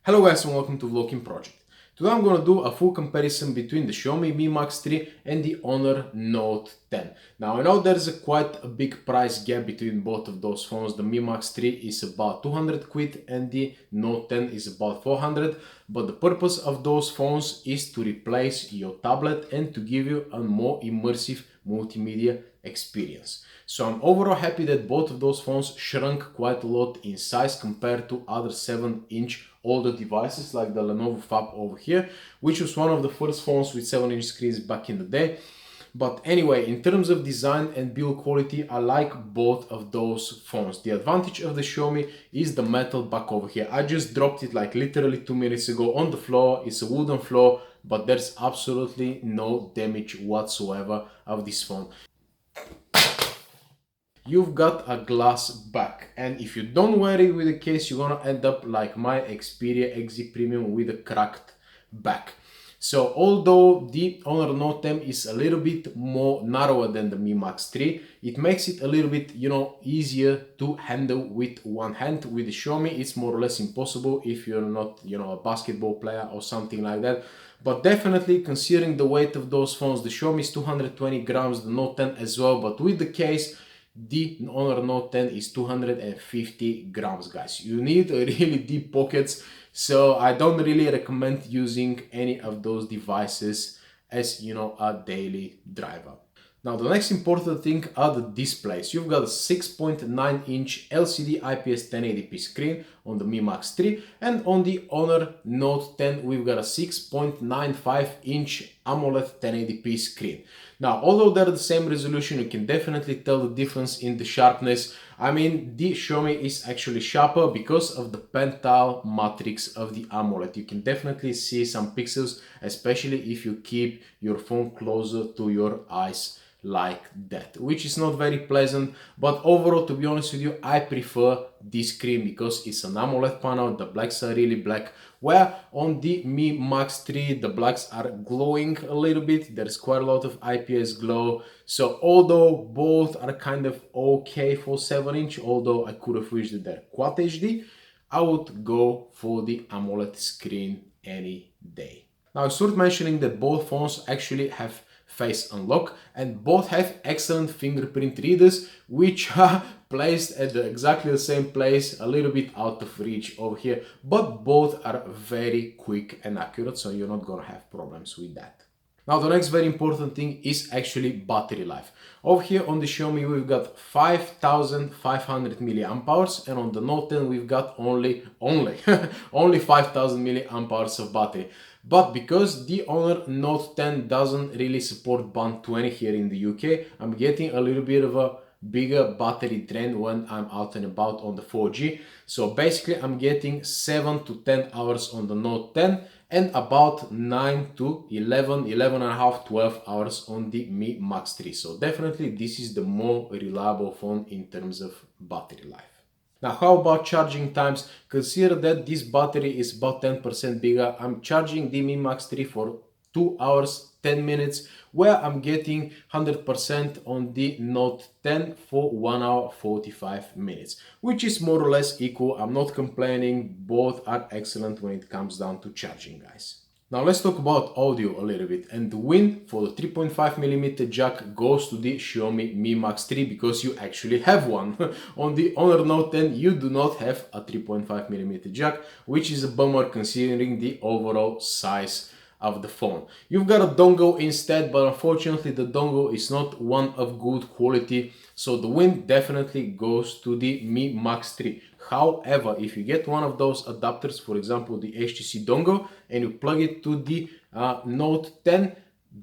Hello guys and welcome to volokinproject. Today I'm gonna do a full comparison between the Xiaomi Mi Max 3 and the Honor Note 10. Now I know there's quite a big price gap between both of those phones. The Mi Max 3 is about 200 quid and the Note 10 is about 400, but the purpose of those phones is to replace your tablet and to give you a more immersive multimedia experience. So I'm overall happy that both of those phones shrunk quite a lot in size compared to other 7-inch older devices like the Lenovo Fab over here, which was one of the first phones with 7-inch screens back in the day. But anyway, in terms of design and build quality, I like both of those phones. The advantage of the Xiaomi is the metal back over here. I just dropped it like literally 2 minutes ago on the floor. It's a wooden floor, but there's absolutely no damage whatsoever of this phone. You've got a glass back, and if you don't wear it with a case, you're gonna end up like my Xperia XZ Premium with a cracked back. So although the Honor Note 10 is a little bit more narrower than the Mi Max 3, it makes it a little bit, easier to handle with one hand. With the Xiaomi, it's more or less impossible if you're not, a basketball player or something like that. But definitely, considering the weight of those phones, the Xiaomi is 220 grams, the Note 10 as well, but with the case, the Honor Note 10 is 250 grams, guys. You need really deep pockets, so I don't really recommend using any of those devices as, a daily driver. Now, the next important thing are the displays. You've got a 6.9-inch LCD IPS 1080p screen on the Mi Max 3, and on the Honor Note 10 we've got a 6.95-inch AMOLED 1080p screen. Now, although they're the same resolution, you can definitely tell the difference in the sharpness. I mean, the Xiaomi is actually sharper because of the pentile matrix of the AMOLED. You can definitely see some pixels, especially if you keep your phone closer to your eyes like that, which is not very pleasant. But overall, to be honest with you, I prefer this screen because it's an AMOLED panel. The blacks are really black, where on the Mi Max 3 the blacks are glowing a little bit. There's quite a lot of IPS glow. So although both are kind of okay for 7-inch, although I could have wished that they're Quad HD, I would go for the AMOLED screen any day. Now it's worth mentioning that both phones actually have face unlock, and both have excellent fingerprint readers, which are placed at exactly the same place, a little bit out of reach over here, but both are very quick and accurate, so you're not gonna have problems with that. Now the next very important thing is actually battery life. Over here on the Xiaomi we've got 5500 milliamp hours, and on the Note 10 we've got only 5000 milliamp hours of battery. But because the Honor Note 10 doesn't really support band 20 here in the UK, I'm getting a little bit of a bigger battery drain when I'm out and about on the 4G. So basically I'm getting 7 to 10 hours on the Note 10 and about 9 to 11 and a half, 12 hours on the Mi Max 3. So definitely this is the more reliable phone in terms of battery life. Now, how about charging times? Consider that this battery is about 10% bigger. I'm charging the Mi Max 3 for 2 hours 10 minutes, where I'm getting 100% on the Note 10 for 1 hour 45 minutes, which is more or less equal. I'm not complaining. Both are excellent when it comes down to charging, guys. Now let's talk about audio a little bit, and the win for the 3.5mm jack goes to the Xiaomi Mi Max 3 because you actually have one. On the Honor Note 10 you do not have a 3.5mm jack, which is a bummer considering the overall size of the phone. You've got a dongle instead, but unfortunately the dongle is not one of good quality, so the win definitely goes to the Mi Max 3. However, if you get one of those adapters, for example the HTC dongle, and you plug it to the Note 10,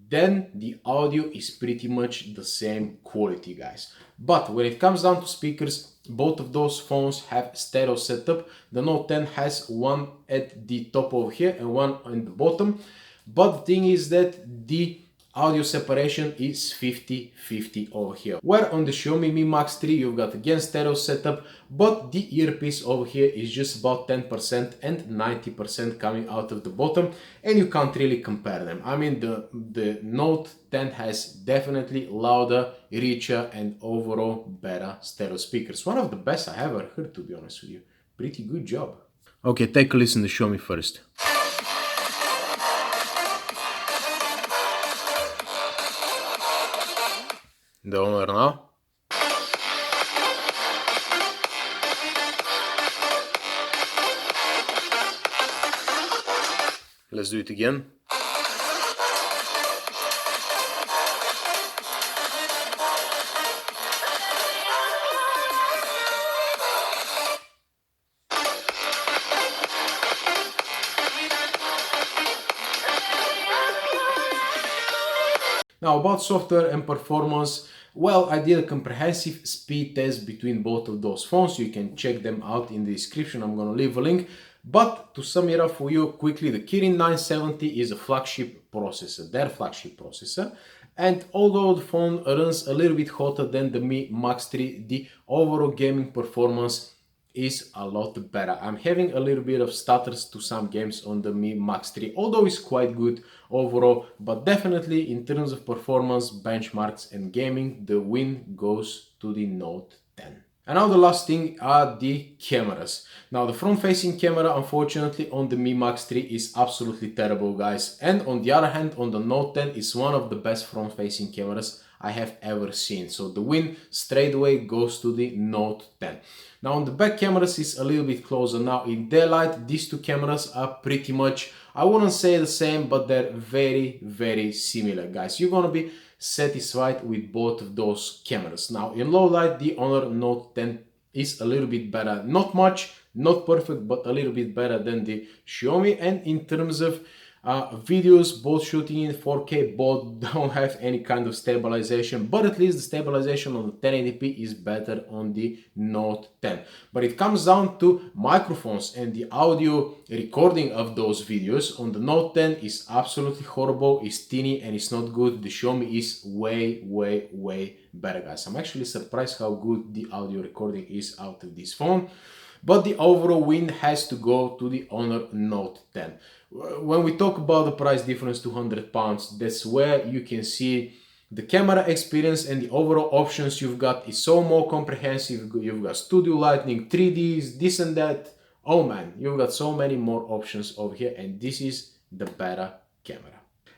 then the audio is pretty much the same quality, guys. But when it comes down to speakers, both of those phones have stereo setup. The Note 10 has one at the top over here and one on the bottom. But the thing is that the audio separation is 50-50 over here. Where on the Xiaomi Mi Max 3 you've got again stereo setup, but the earpiece over here is just about 10% and 90% coming out of the bottom, and you can't really compare them. I mean, the Note 10 has definitely louder, richer and overall better stereo speakers. One of the best I ever heard, to be honest with you. Pretty good job. Okay, take a listen to Xiaomi first. The owner now. Let's do it again. Now about software and performance, well, I did a comprehensive speed test between both of those phones. You can check them out in the description. I'm gonna leave a link. But to sum it up for you quickly, the Kirin 970 is a flagship processor, their flagship processor. And although the phone runs a little bit hotter than the Mi Max 3, the overall gaming performance is a lot better. I'm having a little bit of stutters to some games on the Mi Max 3, although it's quite good overall, but definitely in terms of performance, benchmarks and gaming, the win goes to the Note 10. And now the last thing are the cameras. Now the front-facing camera, unfortunately, on the Mi Max 3 is absolutely terrible, guys. And on the other hand, on the Note 10 is one of the best front-facing cameras I have ever seen. So the win straight away goes to the Note 10. Now on the back cameras is a little bit closer. Now in daylight, these two cameras are pretty much, I wouldn't say the same, but they're very, very similar, guys. You're gonna be satisfied with both of those cameras. Now in low light, the Honor Note 10 is a little bit better. Not much, not perfect, but a little bit better than the Xiaomi. And in terms of videos, both shooting in 4K, both don't have any kind of stabilization, but at least the stabilization on the 1080p is better on the Note 10. But it comes down to microphones and the audio recording of those videos. On the Note 10 is absolutely horrible, it's tinny and it's not good. The Xiaomi is way, way, way better, guys. I'm actually surprised how good the audio recording is out of this phone. But the overall win has to go to the Honor Note 10. When we talk about the price difference, £200, that's where you can see the camera experience and the overall options you've got is so more comprehensive. You've got studio lighting, 3Ds, this and that. Oh man, you've got so many more options over here, and this is the better camera.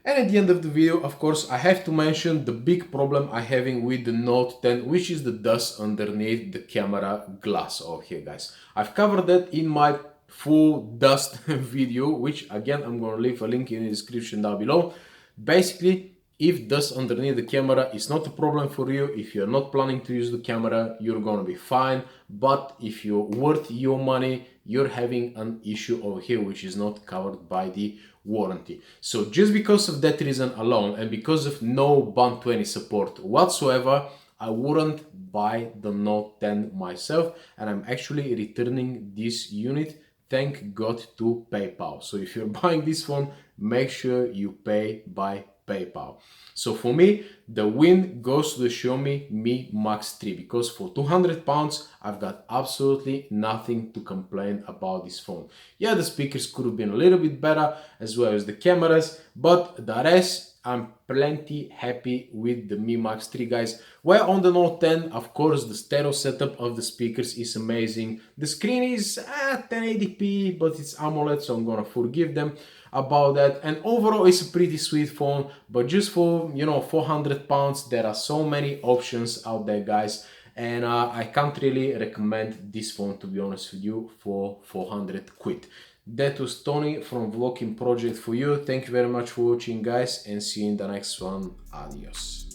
And at the end of the video, of course, I have to mention the big problem I'm having with the Note 10, which is the dust underneath the camera glass over here, guys. I've covered that in my full dust video, which again, I'm going to leave a link in the description down below. Basically, if dust underneath the camera is not a problem for you, if you're not planning to use the camera, you're going to be fine. But if you're worth your money, you're having an issue over here, which is not covered by the warranty. So just because of that reason alone, and because of no Band 20 support whatsoever, I wouldn't buy the Note 10 myself, and I'm actually returning this unit, thank God, to PayPal. So if you're buying this phone, make sure you pay by PayPal. So for me, the win goes to the Xiaomi Mi Max 3, because for £200, I've got absolutely nothing to complain about this phone. Yeah, the speakers could have been a little bit better, as well as the cameras, but the rest, I'm plenty happy with the Mi Max 3, guys. Where on the Note 10, of course, the stereo setup of the speakers is amazing. The screen is 1080p, but it's AMOLED, so I'm gonna forgive them about that. And overall, it's a pretty sweet phone, but just for, you know, £400, there are so many options out there, guys. And I can't really recommend this phone, to be honest with you, for 400 quid. That was Tony from Vlogging Project for you. Thank you very much for watching, guys, and see you in the next one. Adios.